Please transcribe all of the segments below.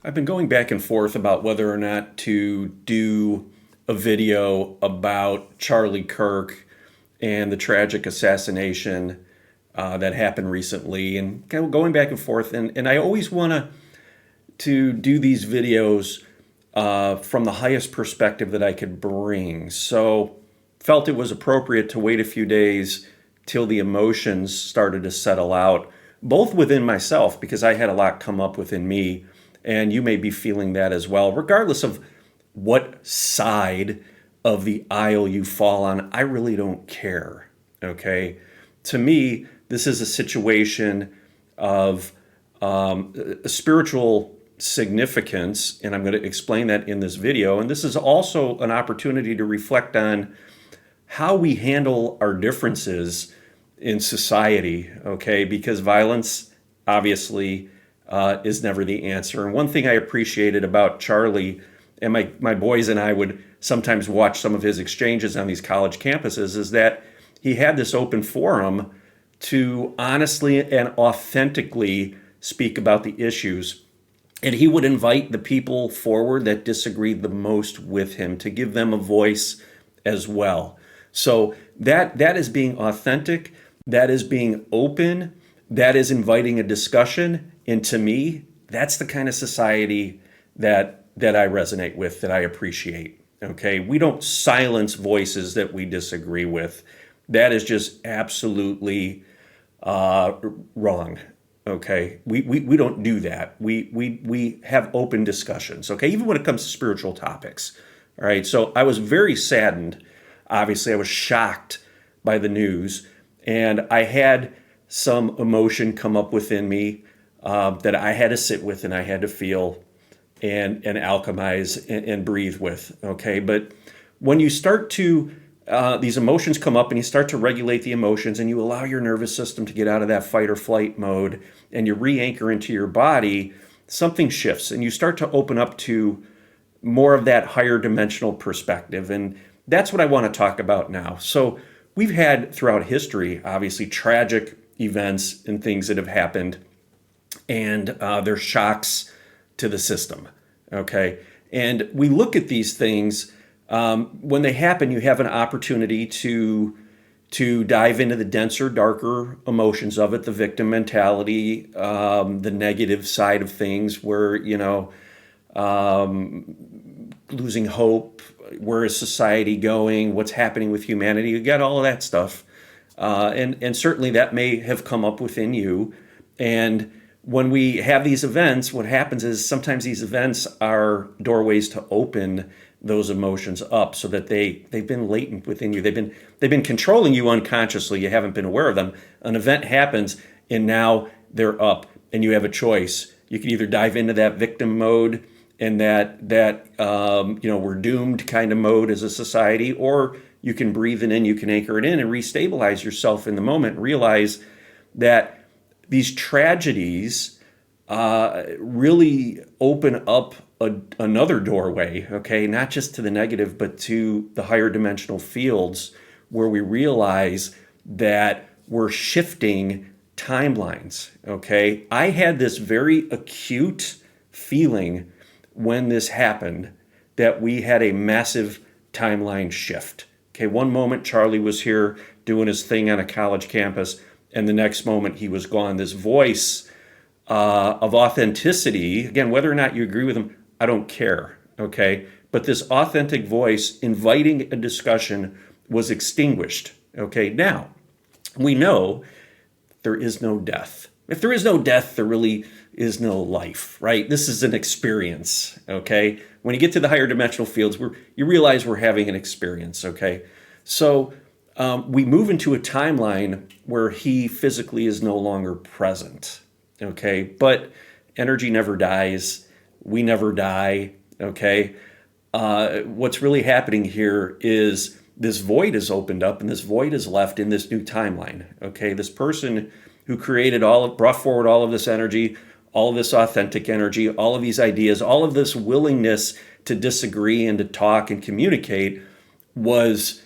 I've been going back and forth about whether or not to do a video about Charlie Kirk and the tragic assassination that happened recently, and kind of going back and forth. And I always want to do these videos from the highest perspective that I could bring. So felt it was appropriate to wait a few days till the emotions started to settle out, both within myself, because I had a lot come up within me, and you may be feeling that as well, regardless of what side of the aisle you fall on. I really don't care. Okay. To me, this is a situation of a spiritual significance, and I'm going to explain that in this video. And this is also an opportunity to reflect on how we handle our differences in society, okay? Because violence, obviously, is never the answer. And one thing I appreciated about Charlie, and my boys and I would sometimes watch some of his exchanges on these college campuses, is that he had this open forum to honestly and authentically speak about the issues. And he would invite the people forward that disagreed the most with him to give them a voice as well. So that is being authentic, that is being open, that is inviting a discussion. And to me, that's the kind of society that I resonate with, that I appreciate. Okay, we don't silence voices that we disagree with. That is just absolutely wrong. Okay, we don't do that. We have open discussions. Okay, even when it comes to spiritual topics. All right, so I was very saddened. Obviously, I was shocked by the news, and I had some emotion come up within me that I had to sit with and I had to feel and alchemize and breathe with. Okay, but when you start to these emotions come up and you start to regulate the emotions and you allow your nervous system to get out of that fight or flight mode and you re-anchor into your body, something shifts and you start to open up to more of that higher dimensional perspective. And that's what I want to talk about now. So we've had throughout history, obviously, tragic events and things that have happened, and they're shocks to the system. Okay. And we look at these things. When they happen, you have an opportunity to dive into the denser, darker emotions of it, the victim mentality, the negative side of things, where, losing hope, where is society going, what's happening with humanity. You got all of that stuff. And certainly that may have come up within you. And when we have these events, what happens is sometimes these events are doorways to open those emotions up, so that they've been latent within you. They've been controlling you unconsciously. You haven't been aware of them. An event happens, and now they're up, and you have a choice. You can either dive into that victim mode and that we're doomed kind of mode as a society, or you can breathe it in, you can anchor it in, and restabilize yourself in the moment. Realize that these tragedies really open up another doorway, okay, not just to the negative, but to the higher dimensional fields, where we realize that we're shifting timelines, okay? I had this very acute feeling when this happened that we had a massive timeline shift. Okay, one moment Charlie was here doing his thing on a college campus, and the next moment he was gone. This voice of authenticity, again, whether or not you agree with him, I don't care, okay? But this authentic voice inviting a discussion was extinguished, okay? Now, we know there is no death. If there is no death, there really is no life, right? This is an experience, okay? When you get to the higher dimensional fields, you realize we're having an experience, okay? So we move into a timeline where he physically is no longer present, okay? But energy never dies. We never die, okay? What's really happening here is this void is opened up, and this void is left in this new timeline, okay? This person who brought forward all of this energy, all of this authentic energy, all of these ideas, all of this willingness to disagree and to talk and communicate was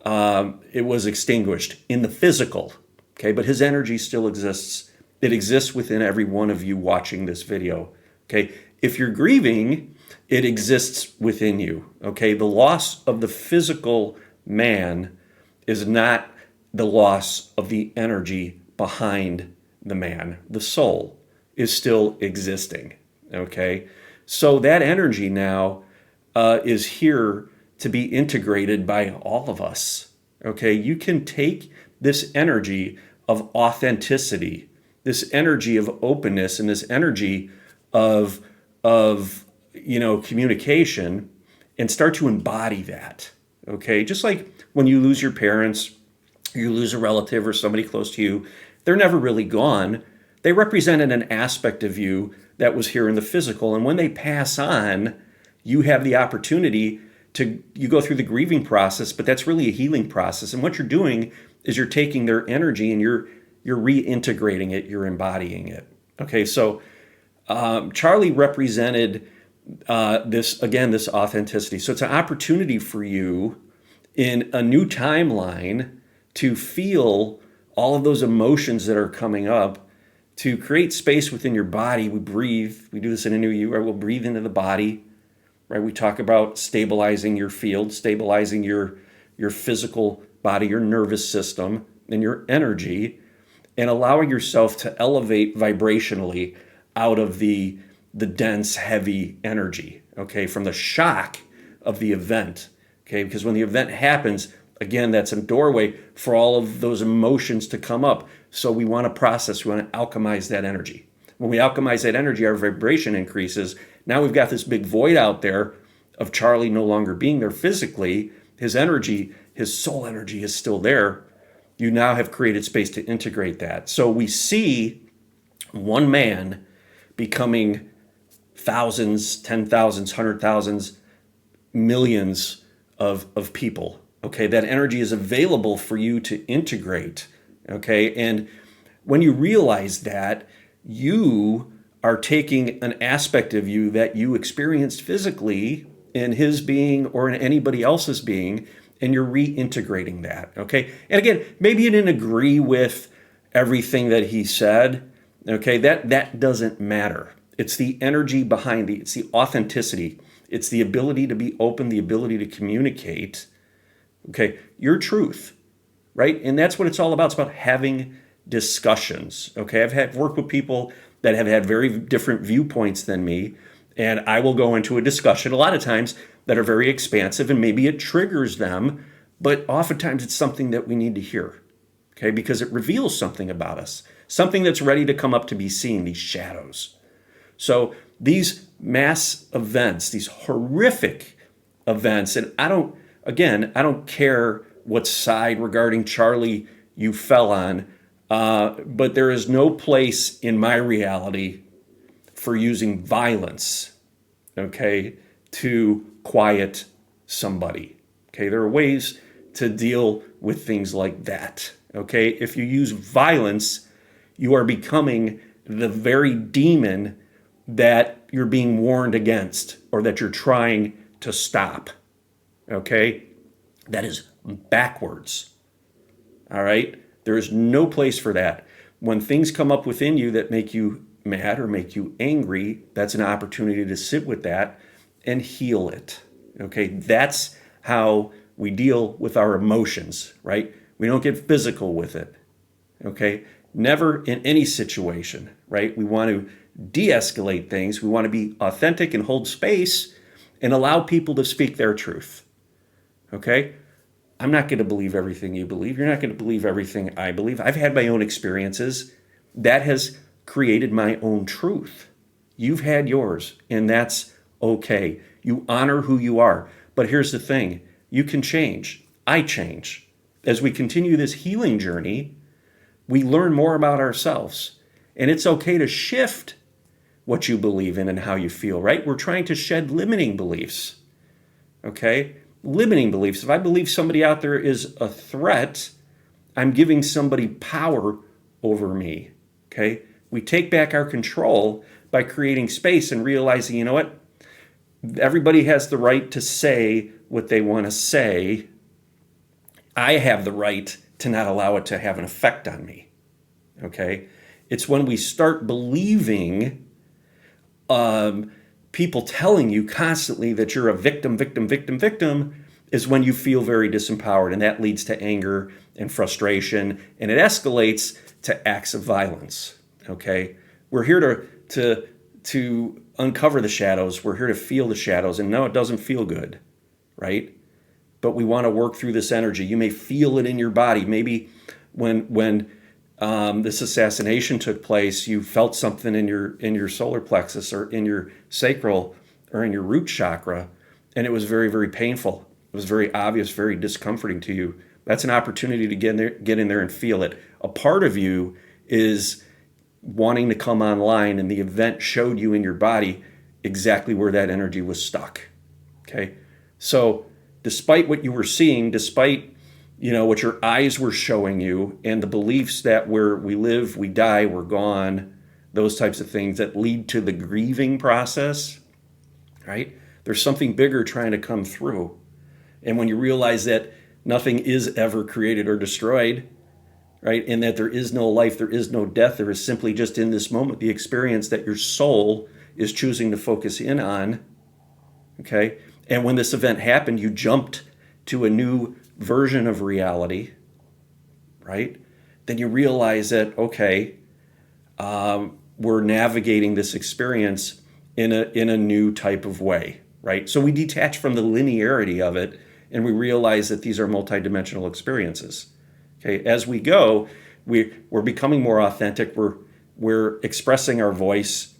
extinguished in the physical, okay? But his energy still exists. It exists within every one of you watching this video, okay? If you're grieving, it exists within you. Okay. The loss of the physical man is not the loss of the energy behind the man. The soul is still existing. Okay. So that energy now is here to be integrated by all of us. Okay. You can take this energy of authenticity, this energy of openness, and this energy of communication, and start to embody that. Okay. Just like when you lose your parents, you lose a relative or somebody close to you, they're never really gone. They represented an aspect of you that was here in the physical. And when they pass on, you have the opportunity you go through the grieving process, but that's really a healing process. And what you're doing is you're taking their energy and you're reintegrating it, you're embodying it. Okay, so Charlie represented this authenticity. So it's an opportunity for you in a new timeline to feel all of those emotions that are coming up, to create space within your body. We breathe. We do this in a new year, right? We'll breathe into the body, right? We talk about stabilizing your field, stabilizing your physical body, your nervous system, and your energy, and allowing yourself to elevate vibrationally out of the dense, heavy energy, okay, from the shock of the event, okay? Because when the event happens, again, that's a doorway for all of those emotions to come up. So we want to process, we want to alchemize that energy. When we alchemize that energy, our vibration increases. Now we've got this big void out there of Charlie no longer being there physically. His energy, his soul energy is still there. You now have created space to integrate that. So we see one man becoming thousands, 10,000s, 100,000s, millions of people. Okay, that energy is available for you to integrate. Okay, and when you realize that, you are taking an aspect of you that you experienced physically in his being or in anybody else's being, and you're reintegrating that. Okay, and again, maybe you didn't agree with everything that he said. Okay, that doesn't matter. It's the energy behind it's the authenticity. It's the ability to be open, the ability to communicate. Okay, your truth, right? And that's what it's all about. It's about having discussions. Okay, I've worked with people that have had very different viewpoints than me, and I will go into a discussion a lot of times that are very expansive, and maybe it triggers them, but oftentimes it's something that we need to hear, okay, because it reveals something about us, something that's ready to come up to be seen, these shadows. So these mass events, these horrific events, and I don't care what side regarding Charlie you fell on, but there is no place in my reality for using violence, okay, to quiet somebody. Okay, there are ways to deal with things like that. Okay, if you use violence, you are becoming the very demon that you're being warned against or that you're trying to stop. Okay, that is backwards. All right, there is no place for that. When things come up within you that make you mad or make you angry, that's an opportunity to sit with that and heal it. Okay, that's how we deal with our emotions, right? We don't get physical with it. Okay, never in any situation, right? We want to de-escalate things. We want to be authentic and hold space and allow people to speak their truth. Okay, I'm not going to believe everything you believe. You're not going to believe everything I believe. I've had my own experiences. That has created my own truth. You've had yours, and that's okay. You honor who you are. But here's the thing. You can change. I change. As we continue this healing journey, we learn more about ourselves. And it's okay to shift what you believe in and how you feel, right? We're trying to shed limiting beliefs. Okay? Limiting beliefs. If I believe somebody out there is a threat, I'm giving somebody power over me. Okay? We take back our control by creating space and realizing, you know what? Everybody has the right to say what they want to say. I have the right to not allow it to have an effect on me. Okay? It's when we start believing people telling you constantly that you're a victim, victim, victim, victim is when you feel very disempowered. And that leads to anger and frustration, and it escalates to acts of violence. Okay? We're here to uncover the shadows. We're here to feel the shadows. And no, it doesn't feel good, right? But we want to work through this energy. You may feel it in your body. Maybe when this assassination took place, you felt something in your solar plexus or in your sacral or in your root chakra, and it was very, very painful. It was very obvious, very discomforting to you. That's an opportunity to get in there and feel it. A part of you is wanting to come online, and the event showed you in your body exactly where that energy was stuck. Okay? So despite what you were seeing, despite what your eyes were showing you, and the beliefs that where we live, we die, we're gone, those types of things that lead to the grieving process, right? There's something bigger trying to come through. And when you realize that nothing is ever created or destroyed, right? And that there is no life, there is no death, there is simply just in this moment the experience that your soul is choosing to focus in on, okay? And when this event happened, you jumped to a new version of reality, right? Then you realize that, okay, we're navigating this experience in a new type of way, right? So we detach from the linearity of it, and we realize that these are multidimensional experiences. Okay, as we go, we're becoming more authentic. We're expressing our voice.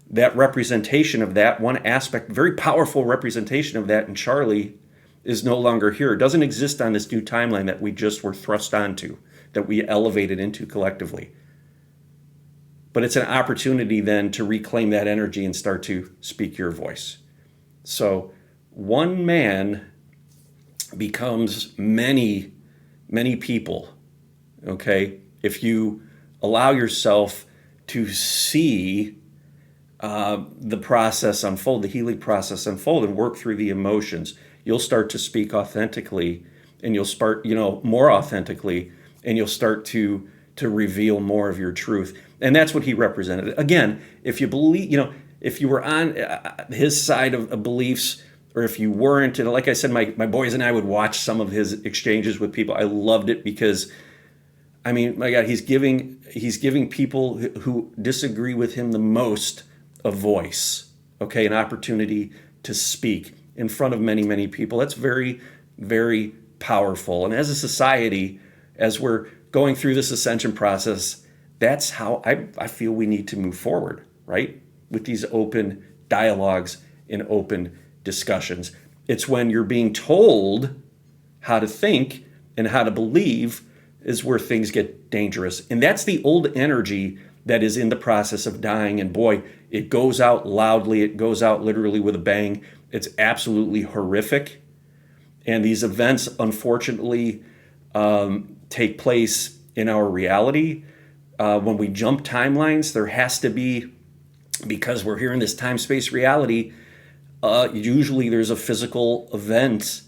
That representation of that one aspect, very powerful representation of that in Charlie, is no longer here. It doesn't exist on this new timeline that we just were thrust onto, that we elevated into collectively. But it's an opportunity then to reclaim that energy and start to speak your voice. So one man becomes many, many people, okay? If you allow yourself to see the process unfold, the healing process unfold, and work through the emotions, you'll start to speak authentically, and you'll start, more authentically, and you'll start to reveal more of your truth. And that's what he represented. Again, if you believe, if you were on his side of beliefs, or if you weren't, and like I said, my boys and I would watch some of his exchanges with people. I loved it because, I mean, my God, he's giving people who disagree with him the most a voice, okay, an opportunity to speak in front of many, many people. That's very, very powerful. And as a society, as we're going through this ascension process, that's how I feel we need to move forward, right? With these open dialogues and open discussions. It's when you're being told how to think and how to believe is where things get dangerous. And that's the old energy that is in the process of dying. And boy, it goes out loudly. It goes out literally with a bang. It's absolutely horrific. And these events, unfortunately, take place in our reality. When we jump timelines, there has to be, because we're here in this time-space reality, usually there's a physical event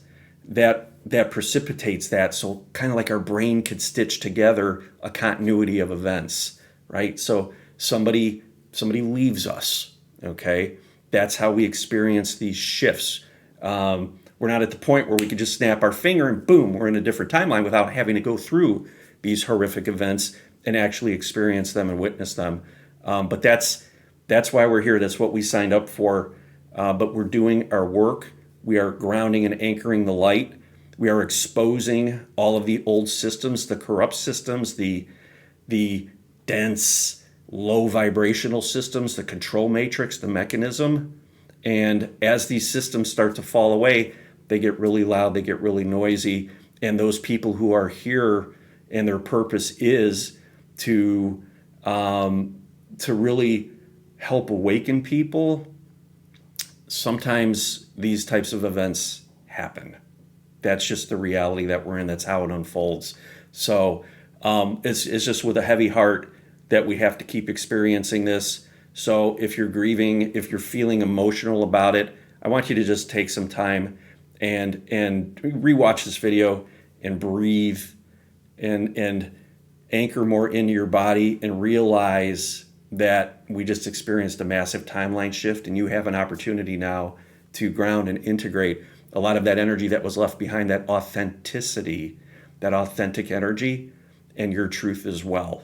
that precipitates that. So kind of like our brain could stitch together a continuity of events, right? So somebody leaves us, okay? That's how we experience these shifts. We're not at the point where we could just snap our finger and boom, we're in a different timeline without having to go through these horrific events and actually experience them and witness them. But that's why we're here. That's what we signed up for. But we're doing our work. We are grounding and anchoring the light. We are exposing all of the old systems, the corrupt systems, the dense, low vibrational systems, the control matrix, the mechanism. And as these systems start to fall away, they get really loud, they get really noisy. And those people who are here and their purpose is to really help awaken people, sometimes these types of events happen. That's just the reality that we're in. That's how it unfolds. So it's just with a heavy heart that we have to keep experiencing this. So if you're grieving, if you're feeling emotional about it, I want you to just take some time and rewatch this video and breathe and anchor more into your body and realize that we just experienced a massive timeline shift, and you have an opportunity now to ground and integrate a lot of that energy that was left behind, that authenticity, that authentic energy, and your truth as well.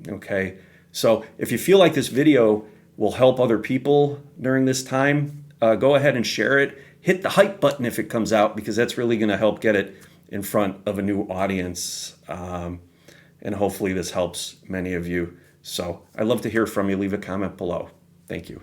Okay? So if you feel like this video will help other people during this time, go ahead and share it. Hit the hype button if it comes out, because that's really going to help get it in front of a new audience. And hopefully this helps many of you. So I'd love to hear from you. Leave a comment below. Thank you.